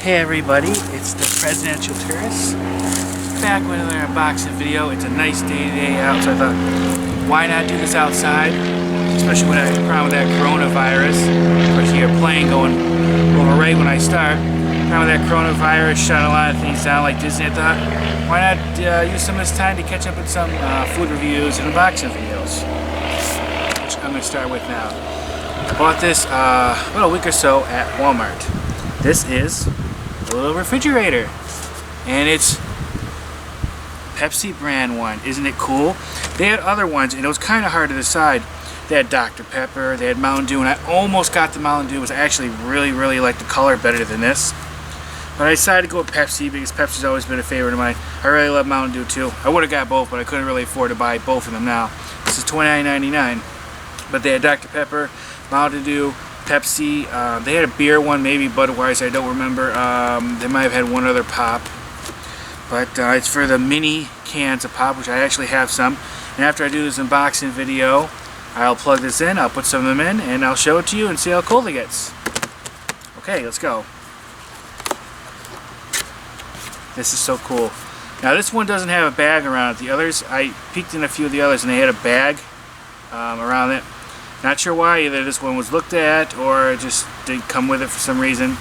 Hey everybody, it's the Presidential Tourist back with another unboxing video. It's a nice day today out, so I thought, why not do this outside? Especially when I have a problem with that coronavirus. Of course, you hear a plane going over right when I start. Problem with that coronavirus, shutting a lot of things down like Disney. I thought, why not use some of this time to catch up with some food reviews and unboxing videos, which I'm going to start with now. I bought this about a week or so at Walmart. This is a little refrigerator, and it's Pepsi brand one. Isn't it cool? They had other ones, and it was kind of hard to decide. They had Dr. Pepper, they had Mountain Dew, and I almost got the Mountain Dew. It was actually really like the color better than this. But I decided to go with Pepsi because Pepsi's always been a favorite of mine. I really love Mountain Dew too. I would have got both, but I couldn't really afford to buy both of them now. This is $29.99. But they had Dr. Pepper, Mountain Dew, Pepsi. They had a beer one, maybe Budweiser, I don't remember. They might have had one other pop. But it's for the mini cans of pop, which I actually have some. And after I do this unboxing video, I'll plug this in, I'll put some of them in, and I'll show it to you and see how cold it gets. Okay, let's go. This is so cool. Now this one doesn't have a bag around it. The others, I peeked in a few of the others and they had a bag around it. Not sure why, either this one was looked at or it just didn't come with it for some reason.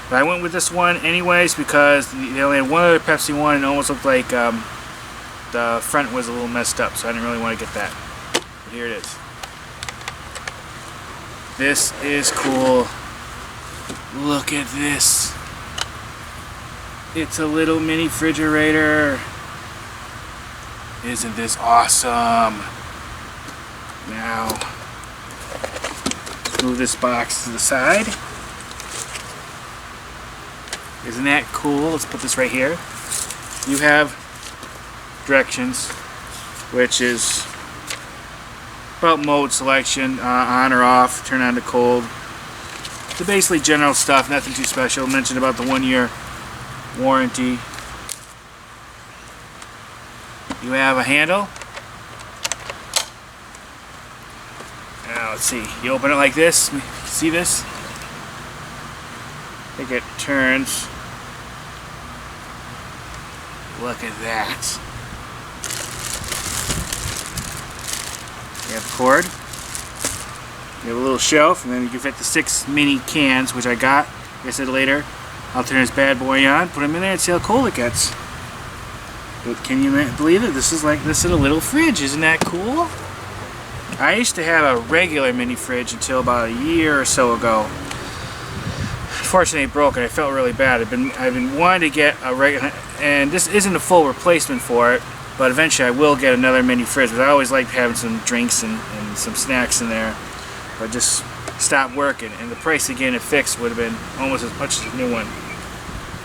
But I went with this one anyways because they only had one other Pepsi one and it almost looked like the front was a little messed up, so I didn't really want to get that. But here it is. This is cool. Look at this. It's a little mini refrigerator. Isn't this awesome? Now, let's move this box to the side. Isn't that cool? Let's put this right here. You have directions, which is about mode selection, on or off, turn on to cold. So basically general stuff, nothing too special. Mentioned about the 1-year warranty. You have a handle. Now let's see. You open it like this. See this? I think it turns. Look at that. You have a cord. You have a little shelf, and then you can fit the 6 mini cans, which I got. Like I said later, I'll turn this bad boy on, put them in there, and see how cold it gets. But can you believe it? This is like this in a little fridge. Isn't that cool? I used to have a regular mini fridge until about a year or so ago. Unfortunately, it broke, and I felt really bad. I've been wanting to get a regular, and this isn't a full replacement for it. But eventually, I will get another mini fridge. But I always liked having some drinks and some snacks in there. But just stopped working, and the price to get it fixed would have been almost as much as a new one,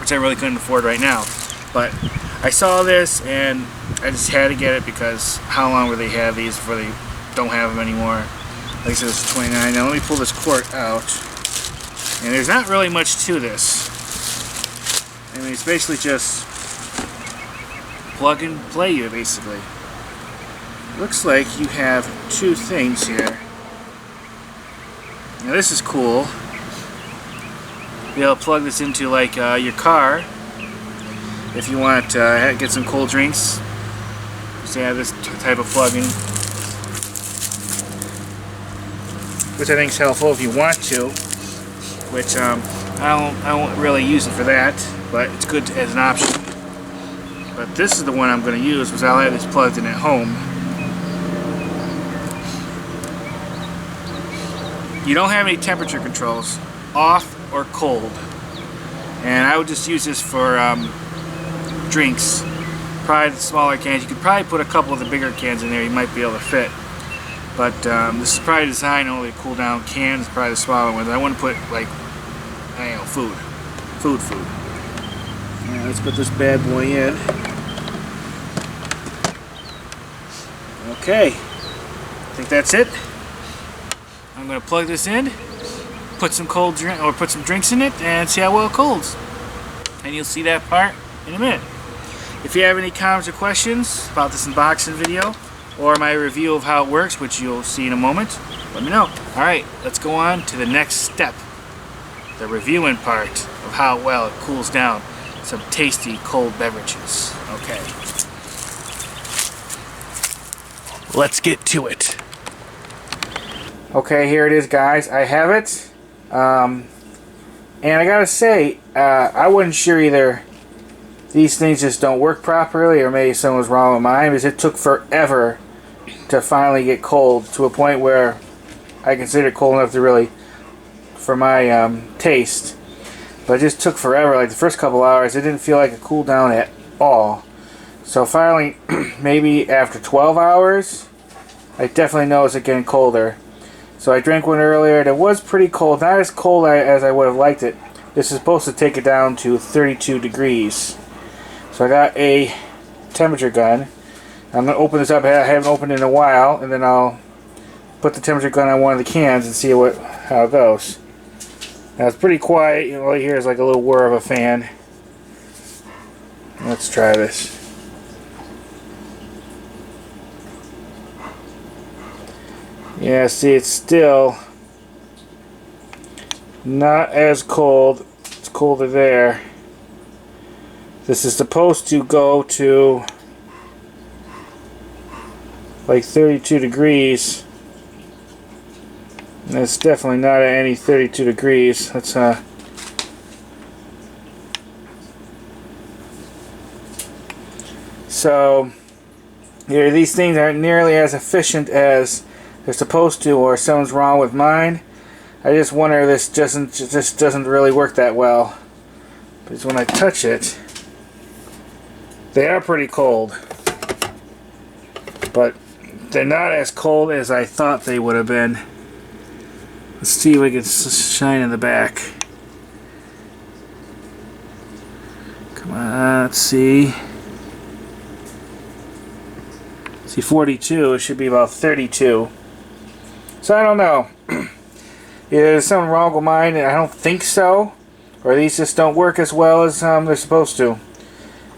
which I really couldn't afford right now. But I saw this and I just had to get it because how long will they have these before they don't have them anymore? Like I said, it's $29. Now let me pull this cord out, and there's not really much to this. I mean, it's basically just plug and play you basically. Looks like you have 2 things here. Now this is cool. Be able to plug this into like your car if you want to get some cold drinks. Just have this type of plug-in, which I think is helpful if you want to. Which I won't really use it for that, but it's good as an option. But this is the one I'm going to use because I'll have this plugged in at home. You don't have any temperature controls, off or cold, and I would just use this for drinks. Probably the smaller cans. You could probably put a couple of the bigger cans in there. You might be able to fit, but this is probably designed only to cool down cans. Probably the smaller ones. I want to put like, I don't know, food. Now let's put this bad boy in. Okay, I think that's it. I'm going to plug this in, put some cold drink or put some drinks in it, and see how well it colds. And you'll see that part in a minute. If you have any comments or questions about this unboxing video or my review of how it works, which you'll see in a moment, let me know. Alright, let's go on to the next step. the reviewing part of how well it cools down some tasty cold beverages. Okay. Let's get to it. Okay, here it is, guys. I have it. And I gotta say, I wasn't sure either these things just don't work properly or maybe something was wrong with mine, because it took forever to finally get cold to a point where I consider it cold enough to really, for my taste. But it just took forever. Like the first couple hours, it didn't feel like it cooled down at all. So finally, maybe after 12 hours, I definitely noticed it getting colder. So I drank one earlier, and it was pretty cold. Not as cold as I would have liked it. This is supposed to take it down to 32 degrees. So I got a temperature gun. I'm going to open this up. I haven't opened it in a while, and then I'll put the temperature gun on one of the cans and see how it goes. Now it's pretty quiet. You know, all you hear is like a little whir of a fan. Let's try this. Yeah, see, it's still not as cold. It's colder there. This is supposed to go to like 32 degrees. And it's definitely not at any 32 degrees. Let's so yeah, these things aren't nearly as efficient as they're supposed to, or something's wrong with mine. I just wonder if this just doesn't really work that well. Because when I touch it, they are pretty cold. But they're not as cold as I thought they would have been. Let's see if we can shine in the back. Come on, let's see. See, 42, it should be about 32. So I don't know. Either there's something wrong with mine, and I don't think so, or these just don't work as well as they're supposed to.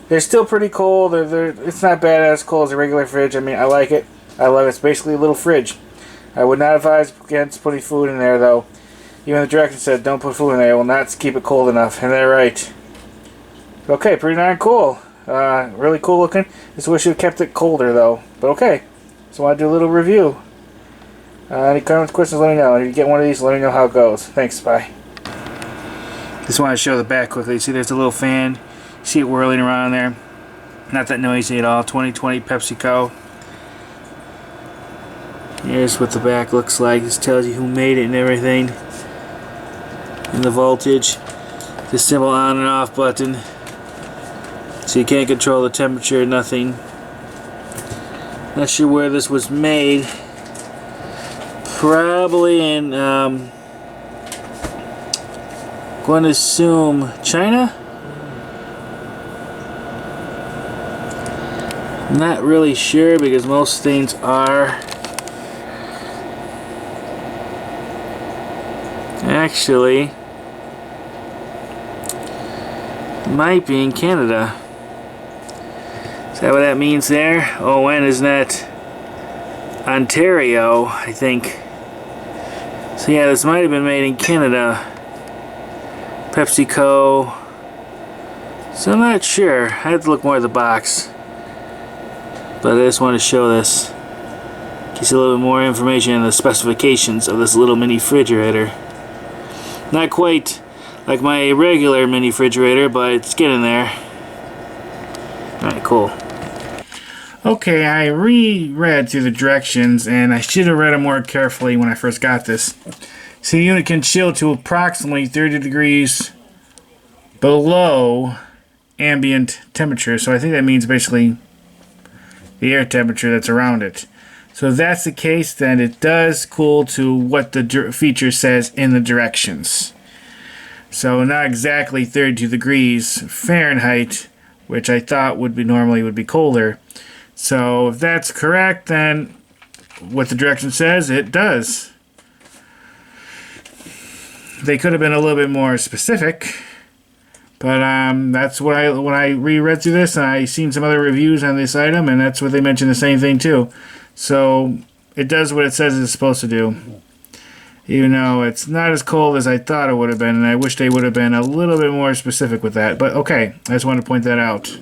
They're still pretty cold. It's not bad as cold as a regular fridge. I mean, I like it. I love it. It's basically a little fridge. I would not advise against putting food in there, though. Even the directions said don't put food in there. It will not keep it cold enough, and they're right. Okay, pretty darn cool. Really cool looking. Just wish you had kept it colder, though. But okay. So I want to do a little review. Any comments, questions, let me know. If you get one of these, let me know how it goes. Thanks, bye. Just want to show the back quickly. See, there's a little fan. See it whirling around there. Not that noisy at all. 2020 PepsiCo. Here's what the back looks like. This tells you who made it and everything. And the voltage. The simple on and off button. So you can't control the temperature, nothing. Not sure where this was made. Probably in, going to assume China? Not really sure, because most things are. Actually, might be in Canada. Is that what that means there? Oh, and isn't that Ontario, I think. So yeah, this might have been made in Canada. PepsiCo. So I'm not sure. I have to look more at the box. But I just want to show this. Gives you a little bit more information on the specifications of this little mini refrigerator. Not quite like my regular mini refrigerator, but it's getting there. Alright, cool. Okay, I reread through the directions, and I should have read them more carefully when I first got this. So the unit can chill to approximately 30 degrees below ambient temperature. So I think that means basically the air temperature that's around it. So if that's the case, then it does cool to what the feature says in the directions. So not exactly 32 degrees Fahrenheit, which I thought normally would be colder. So if that's correct, then what the direction says, it does. They could have been a little bit more specific, but that's what when I reread through this, and I seen some other reviews on this item, and that's what they mentioned, the same thing too. So it does what it says it's supposed to do. Even though it's not as cold as I thought it would have been, and I wish they would have been a little bit more specific with that. But okay, I just wanted to point that out.